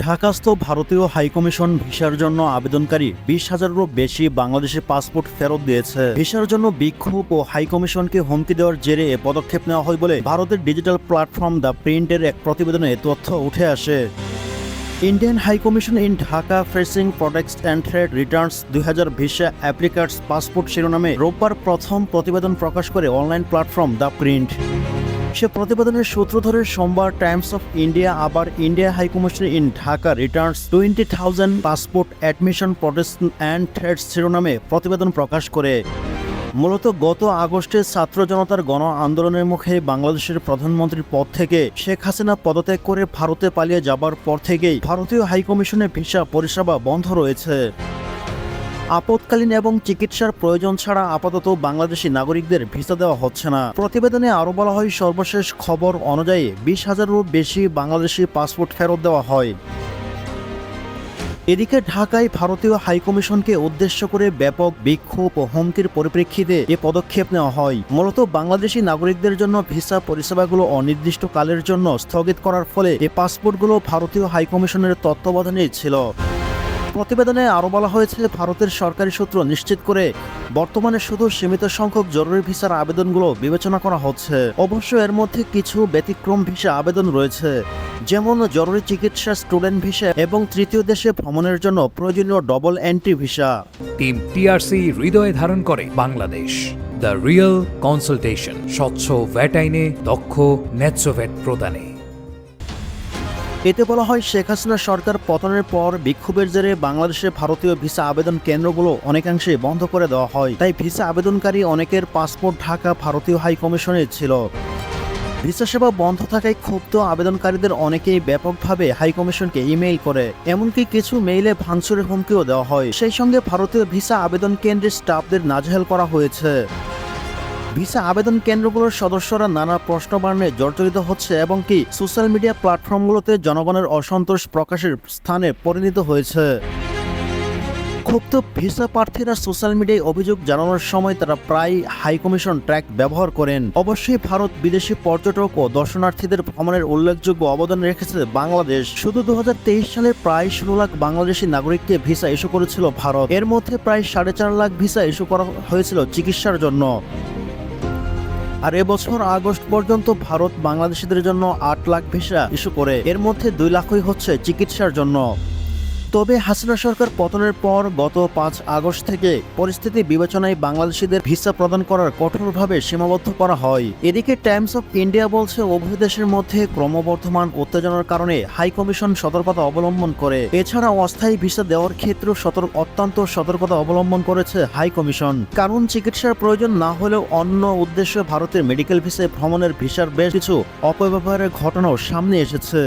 ঢাকাস্থ ভারতীয় হাইকমিশন ভিসার জন্য আবেদনকারী 20,000-এরও বেশি বাংলাদেশি পাসপোর্ট ফেরত দিয়েছে। ভিসার জন্য বিক্ষোভ ও হাইকমিশনকে হুমকি দেওয়ার জেরে এ পদক্ষেপ নেওয়া হয় বলে ভারতের ডিজিটাল প্ল্যাটফর্ম দ্য প্রিন্টের এক প্রতিবেদনে তথ্য উঠে আসে। Indian high commission in Dhaka facing protests and threat returns 2000 visa applicants passport শিরোনামে রোববার প্রথম প্রতিবেদন প্রকাশ করে অনলাইন প্ল্যাটফর্ম দ্য প্রিন্ট। সে প্রতিবেদনের সূত্র ধরে সোমবার টাইমস অফ ইন্ডিয়া আবার India high commission in Dhaka returns 20,000 passport admission protest and threats শিরোনামে প্রতিবেদন প্রকাশ করে। মূলত গত আগস্টে ছাত্র জনতার গণ আন্দোলনের মুখে বাংলাদেশের প্রধানমন্ত্রীর পদ থেকে শেখ হাসিনা পদত্যাগ করে ভারতে পালিয়ে যাবার পর থেকেই ভারতীয় হাইকমিশনে ভিসা পরিষেবা বন্ধ রয়েছে। আপৎকালীন এবং চিকিৎসার প্রয়োজন ছাড়া আপাতত বাংলাদেশি নাগরিকদের ভিসা দেওয়া হচ্ছে না। প্রতিবেদনে আরও বলা হয়, সর্বশেষ খবর অনুযায়ী 20,000-এরও বেশি বাংলাদেশি পাসপোর্ট ফেরত দেওয়া হয়। এদিকে ঢাকায় ভারতীয় হাইকমিশনকে উদ্দেশ্য করে ব্যাপক বিক্ষোভ ও হুমকির পরিপ্রেক্ষিতে এ পদক্ষেপ নেওয়া হয়। মূলত বাংলাদেশি নাগরিকদের জন্য ভিসা পরিষেবাগুলো অনির্দিষ্টকালের জন্য স্থগিত করার ফলে এই পাসপোর্টগুলো ভারতীয় হাইকমিশনের তত্ত্বাবধানেই ছিল। প্রতিবেদনে আরও বলা হয়েছে, ভারতের সরকারি সূত্র নিশ্চিত করে বর্তমানে শুধু সীমিত সংখ্যক জরুরি ভিসার আবেদনগুলো বিবেচনা করা হচ্ছে। অবশ্য এর মধ্যে কিছু ব্যতিক্রম ভিসা আবেদন রয়েছে, যেমন জরুরি চিকিৎসা, স্টুডেন্ট ভিসা এবং তৃতীয় দেশে ভ্রমণের জন্য প্রয়োজনীয় double entry visa. Team TRC হৃদয়ে ধারণ করে বাংলাদেশ। দ্য রিয়েল কনসালটেশন, স্বচ্ছ ভ্যাট আইনে দক্ষ ন্যায্য ভ্যাট প্রদানে। এতে বলা হয়, শেখ হাসিনা সরকার পতনের পর বিক্ষোভের জেরে বাংলাদেশে ভারতীয় ভিসা আবেদন কেন্দ্রগুলো অনেকাংশে বন্ধ করে দেওয়া হয়। তাই ভিসা আবেদনকারী অনেকের পাসপোর্ট ঢাকা ভারতীয় হাইকমিশনে ছিল। ভিসা সেবা বন্ধ থাকায় ক্ষুব্ধ আবেদনকারীদের অনেকেই ব্যাপকভাবে হাইকমিশনকে ইমেইল করে, এমনকি কিছু মেইলে ভাঙচুরের হুমকিও দেওয়া হয়। সেই সঙ্গে ভারতীয় ভিসা আবেদন কেন্দ্রের স্টাফদের নাজেহাল করা হয়েছে। ভিসা আবেদন কেন্দ্রগুলোর সদস্যরা নানা প্রশ্নবাণে জর্জরিত হচ্ছে এবং কি সোশ্যাল মিডিয়া প্ল্যাটফর্মগুলোতে জনগণের অসন্তোষ প্রকাশের স্থানে পরিণত হয়েছে। ক্ষুব্ধ ভিসা প্রার্থীরা সোশ্যাল মিডিয়ায় অভিযোগ জানানোর সময় তারা প্রায় হাইকমিশন ট্র্যাক ব্যবহার করেন। অবশ্যই ভারত বিদেশি পর্যটক ও দর্শনার্থীদের ভ্রমণের উল্লেখযোগ্য অবদান রেখেছে বাংলাদেশ। শুধু 2023 সালে প্রায় 16 লাখ বাংলাদেশি নাগরিককে ভিসা ইস্যু করেছিল ভারত। এর মধ্যে প্রায় 4.5 লাখ ভিসা ইস্যু করা হয়েছিল চিকিৎসার জন্য। আর এবছর আগস্ট পর্যন্ত ভারত বাংলাদেশিদের জন্য 8 লাখ ভিসা ইস্যু করে, এর মধ্যে 2 লাখই হচ্ছে চিকিৎসার জন্য। তবে হাসিনা সরকার পতনের পর গত 5 আগস্ট থেকে পরিস্থিতি বিবেচনায় বাংলাদেশিদের ভিসা প্রদান করার কঠোরভাবে সীমাবদ্ধ করা হয়। এদিকে টাইমস অফ ইন্ডিয়া বলছে, উভয় দেশের মধ্যে ক্রমবর্ধমান উত্তেজনার কারণে হাইকমিশন সতর্কতা অবলম্বন করে। এছাড়া অস্থায়ী ভিসা দেওয়ার ক্ষেত্রেও অত্যন্ত সতর্কতা অবলম্বন করেছে হাইকমিশন। কারণ চিকিৎসার প্রয়োজন না হলেও অন্য উদ্দেশ্যে ভারতের মেডিকেল ভিসায় ভ্রমণের ভিসার বেশ কিছু অপব্যবহারের ঘটনাও সামনে এসেছে।